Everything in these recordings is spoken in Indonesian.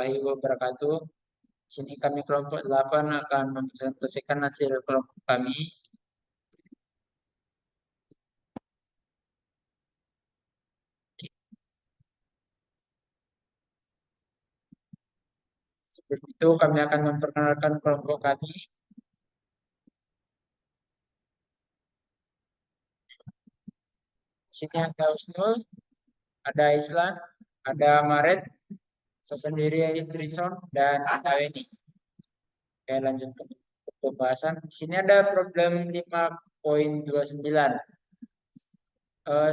warahmatullahi wabarakatuh. Di sini kami kelompok 8 akan mempresentasikan hasil kelompok kami. Sebelum itu kami akan memperkenalkan kelompok kami. Di sini ada Usnul, ada Islan, ada Maret, saya sendiri Trison, dan ada Weni. Oke, lanjut ke pembahasan. Di sini ada problem 5.29.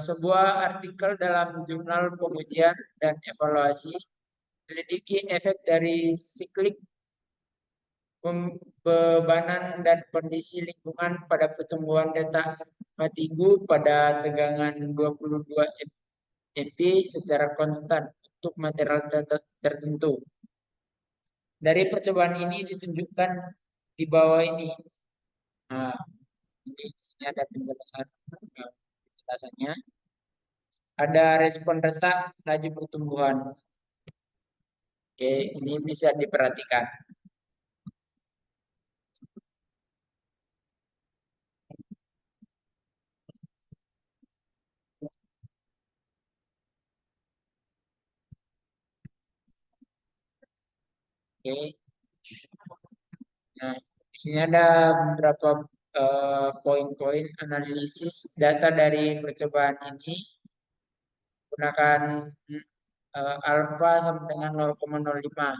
Sebuah artikel dalam jurnal pengujian dan evaluasi selidiki efek dari siklik bebanan dan kondisi lingkungan pada pertumbuhan data Fatigu pada tegangan 22 MP secara konstan untuk material tertentu. Dari percobaan ini ditunjukkan di bawah ini. Nah, ini di sini ada penjelasannya. Ada respon retak laju pertumbuhan. Oke, ini bisa diperhatikan. Oke. Nah, di sini ada beberapa poin-poin analisis data dari percobaan ini gunakan alfa sampai dengan 0,05.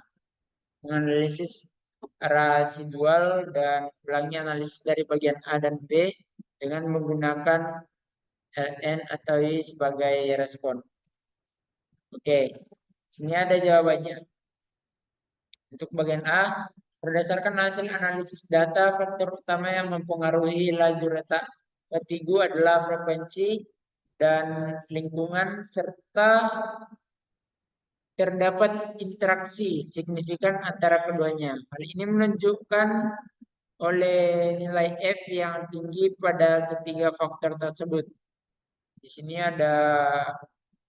Menganalisis residual dan ulangi analisis dari bagian A dan B dengan menggunakan Ln atau I sebagai respon. Oke, sini ada jawabannya. Untuk bagian A, berdasarkan hasil analisis data, faktor utama yang mempengaruhi laju retak Fatigu adalah frekuensi dan lingkungan serta terdapat interaksi signifikan antara keduanya. Hal ini menunjukkan oleh nilai F yang tinggi pada ketiga faktor tersebut. Di sini ada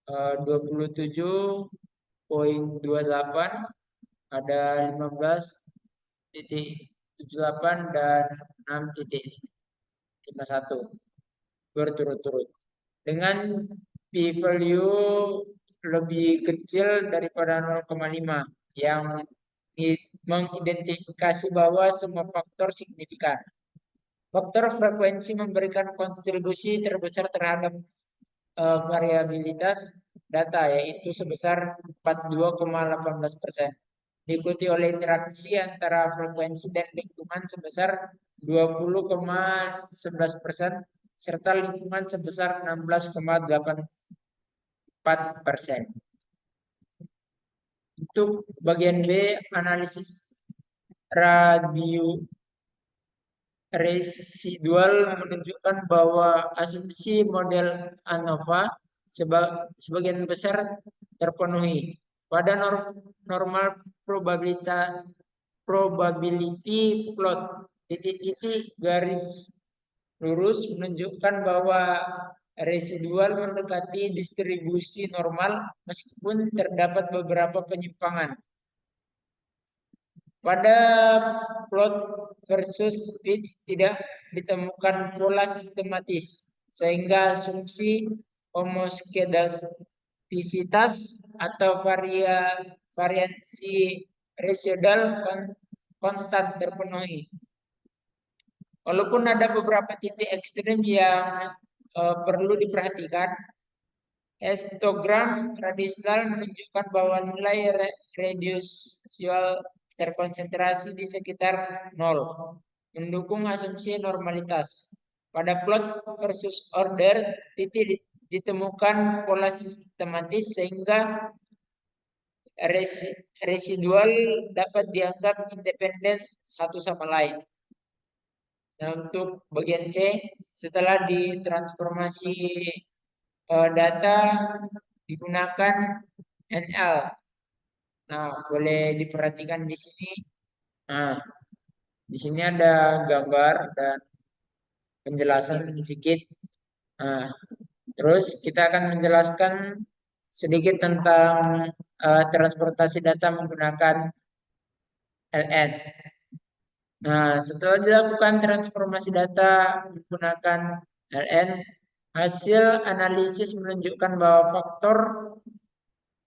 27.28, ada 15.78 dan 6.51 berturut-turut. Dengan p-value lebih kecil daripada 0,5 yang mengidentifikasi bahwa semua faktor signifikan. Faktor frekuensi memberikan kontribusi terbesar terhadap variabilitas data, yaitu sebesar 42,18%. Diikuti oleh interaksi antara frekuensi dan lingkungan sebesar 20,11%, serta lingkungan sebesar 16,84%. Untuk bagian B, analisis radio residual menunjukkan bahwa asumsi model ANOVA sebagian besar terpenuhi. Pada normal probability plot, titik-titik garis lurus menunjukkan bahwa residual mendekati distribusi normal meskipun terdapat beberapa penyimpangan. Pada plot versus pitch tidak ditemukan pola sistematis, sehingga asumsi homoskedastisitas atau variansi residual konstan terpenuhi. Walaupun ada beberapa titik ekstrem yang perlu diperhatikan, histogram radial menunjukkan bahwa nilai residual terkonsentrasi di sekitar 0, mendukung asumsi normalitas. Pada plot versus order, titik ditemukan pola sistematis sehingga residual dapat dianggap independen satu sama lain. Nah, untuk bagian C, setelah ditransformasi data digunakan NL. Nah, boleh diperhatikan di sini. Nah, di sini ada gambar dan penjelasan sedikit. Nah, terus kita akan menjelaskan sedikit tentang transportasi data menggunakan LN. Nah, setelah dilakukan transformasi data menggunakan LN, hasil analisis menunjukkan bahwa faktor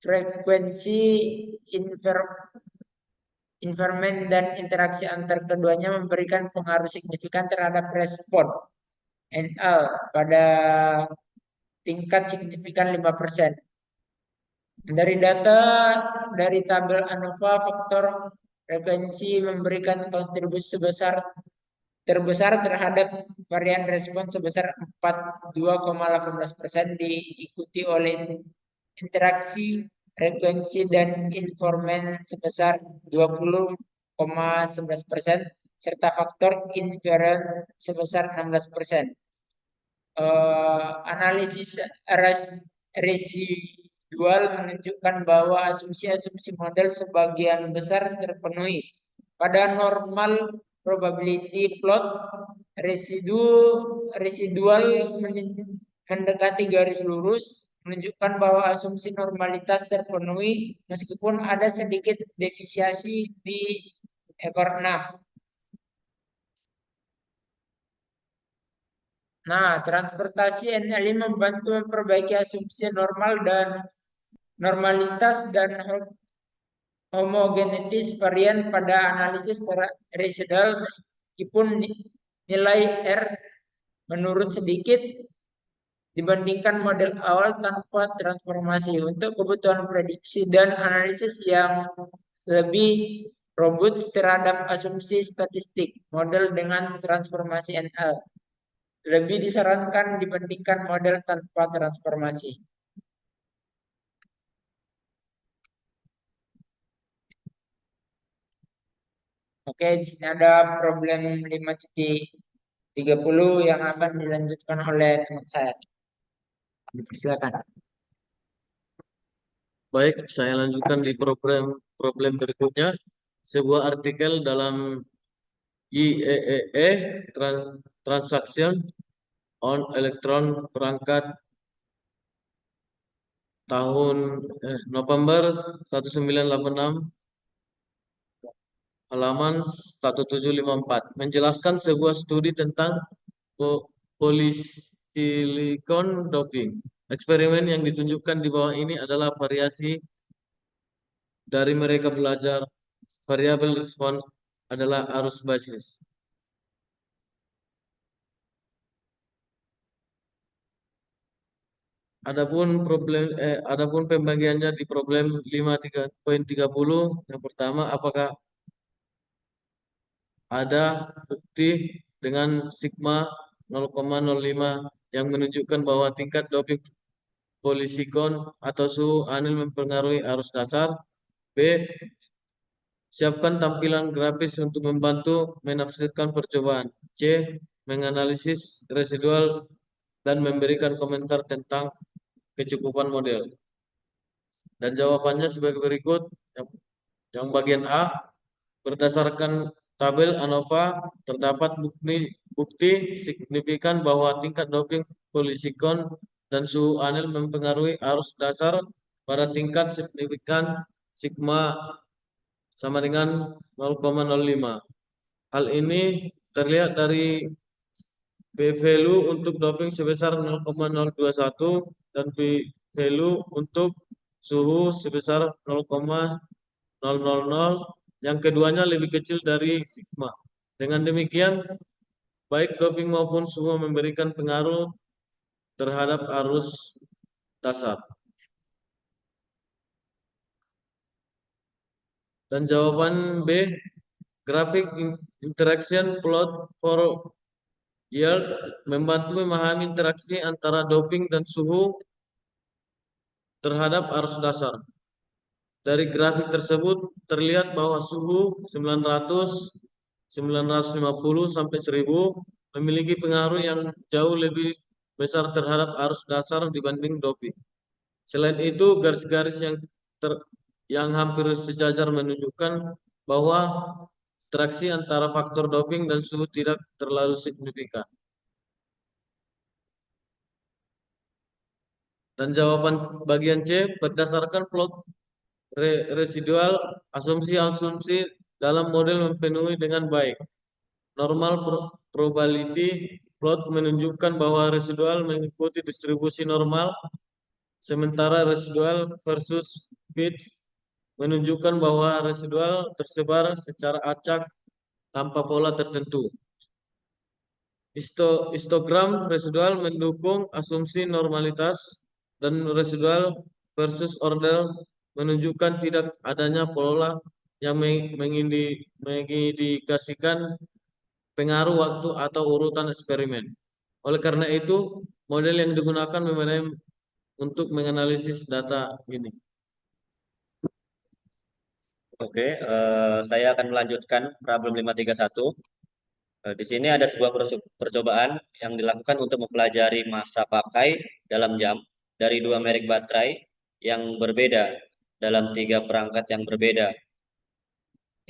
frekuensi infermen dan interaksi antar keduanya memberikan pengaruh signifikan terhadap respon NL pada tingkat signifikan 5%. Dari data dari tabel ANOVA, faktor frekuensi memberikan kontribusi terbesar terhadap varian respon sebesar 42,18%, diikuti oleh interaksi frekuensi dan informan sebesar 20,11%, serta faktor invariant sebesar 16%. Analisis residual menunjukkan bahwa asumsi-asumsi model sebagian besar terpenuhi. Pada normal probability plot, residual mendekati garis lurus, menunjukkan bahwa asumsi normalitas terpenuhi meskipun ada sedikit deviasi di ekor 6. Nah, transportasi NLI membantu memperbaiki asumsi normalitas dan homogenetis varian pada analisis residual meskipun nilai R menurun sedikit dibandingkan model awal tanpa transformasi. Untuk kebutuhan prediksi dan analisis yang lebih robust terhadap asumsi statistik, model dengan transformasi NL lebih disarankan dibandingkan model tanpa transformasi. Oke, di sini ada problem 5.30 yang akan dilanjutkan oleh teman saya. Silakan. Baik, saya lanjutkan di problem berikutnya. Sebuah artikel dalam IEEE Transaction on Electron perangkat tahun November 1986 halaman 1754 menjelaskan sebuah studi tentang polysilicon doping. Eksperimen yang ditunjukkan di bawah ini adalah variasi dari mereka belajar. Variabel respon adalah arus basis. Adapun pembagiannya di problem 5.30 yang pertama, apakah ada bukti dengan sigma 0,05 yang menunjukkan bahwa tingkat doping polisikon atau suhu anil mempengaruhi arus dasar. B. Siapkan tampilan grafis untuk membantu menafsirkan percobaan. C. Menganalisis residual dan memberikan komentar tentang kecukupan model. Dan jawabannya sebagai berikut. Yang bagian A, berdasarkan tabel ANOVA terdapat bukti signifikan bahwa tingkat doping polisikon dan suhu anil mempengaruhi arus dasar pada tingkat signifikan sigma sama dengan 0,05. Hal ini terlihat dari p-value untuk doping sebesar 0,021 dan p-value untuk suhu sebesar 0,000, yang keduanya lebih kecil dari sigma. Dengan demikian, baik doping maupun suhu memberikan pengaruh terhadap arus dasar. Dan jawaban B, grafik interaction plot for yield membantu memahami interaksi antara doping dan suhu terhadap arus dasar. Dari grafik tersebut terlihat bahwa suhu 900, 950 sampai 1000 memiliki pengaruh yang jauh lebih besar terhadap arus dasar dibanding doping. Selain itu, garis-garis yang hampir sejajar menunjukkan bahwa interaksi antara faktor doping dan suhu tidak terlalu signifikan. Dan jawaban bagian C berdasarkan plot residual asumsi-asumsi dalam model memenuhi dengan baik. Normal probability plot menunjukkan bahwa residual mengikuti distribusi normal, sementara residual versus fits menunjukkan bahwa residual tersebar secara acak tanpa pola tertentu. Histogram residual mendukung asumsi normalitas dan residual versus order menunjukkan tidak adanya pola yang mengindikasikan pengaruh waktu atau urutan eksperimen. Oleh karena itu, model yang digunakan memadai untuk menganalisis data ini. Oke, saya akan melanjutkan problem 531. Di sini ada sebuah percobaan yang dilakukan untuk mempelajari masa pakai dalam jam dari dua merek baterai yang berbeda dalam tiga perangkat yang berbeda,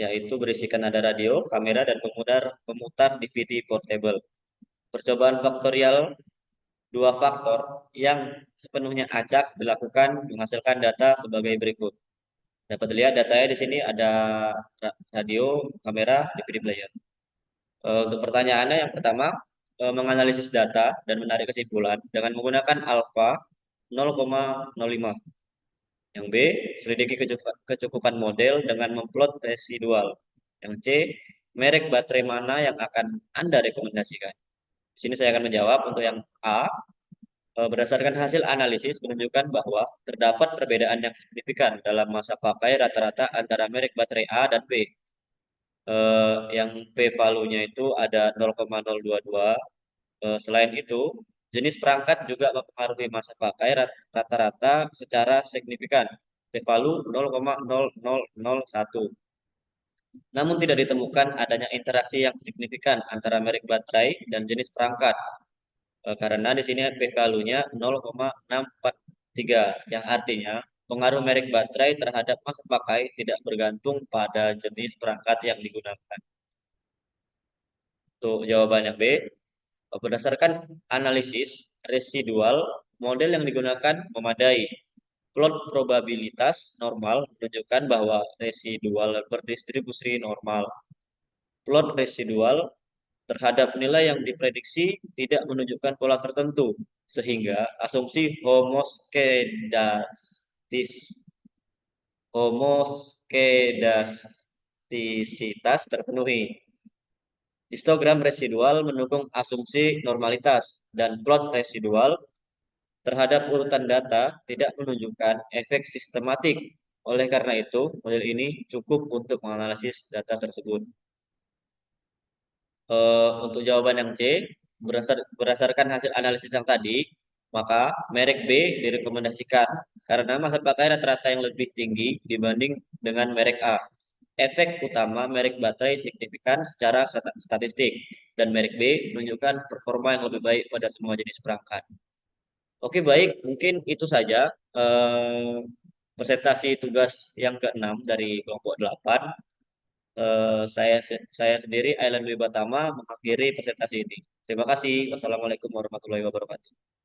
yaitu berisikan nada radio, kamera, dan pemutar DVD portable. Percobaan faktorial dua faktor yang sepenuhnya acak dilakukan menghasilkan data sebagai berikut. Dapat dilihat datanya di sini ada radio, kamera, DVD player. Untuk pertanyaannya yang pertama, menganalisis data dan menarik kesimpulan dengan menggunakan alfa 0,05. Yang B, selidiki kecukupan model dengan memplot residual. Yang C, merek baterai mana yang akan Anda rekomendasikan? Di sini saya akan menjawab untuk yang A. Berdasarkan hasil analisis menunjukkan bahwa terdapat perbedaan yang signifikan dalam masa pakai rata-rata antara merek baterai A dan B. Yang p-value-nya itu ada 0,022. Selain itu, jenis perangkat juga mempengaruhi masa pakai rata-rata secara signifikan, p-value 0,0001. Namun tidak ditemukan adanya interaksi yang signifikan antara merek baterai dan jenis perangkat. Karena di sini p-value-nya 0,643, yang artinya pengaruh merek baterai terhadap masa pakai tidak bergantung pada jenis perangkat yang digunakan. Untuk jawaban yang B, berdasarkan analisis residual, model yang digunakan memadai. Plot probabilitas normal menunjukkan bahwa residual berdistribusi normal. Plot residual terhadap nilai yang diprediksi tidak menunjukkan pola tertentu, sehingga asumsi homoskedastisitas terpenuhi. Histogram residual mendukung asumsi normalitas, dan plot residual terhadap urutan data tidak menunjukkan efek sistematik. Oleh karena itu, model ini cukup untuk menganalisis data tersebut. Untuk jawaban yang C, berdasarkan hasil analisis yang tadi, maka merek B direkomendasikan karena masa pakai rata-rata yang lebih tinggi dibanding dengan merek A. Efek utama merek baterai signifikan secara statistik, dan merek B menunjukkan performa yang lebih baik pada semua jenis perangkat. Oke, baik, mungkin itu saja presentasi tugas yang ke-6 dari kelompok 8. Saya sendiri, Ailan Dwi Batama, mengakhiri presentasi ini. Terima kasih. Wassalamualaikum warahmatullahi wabarakatuh.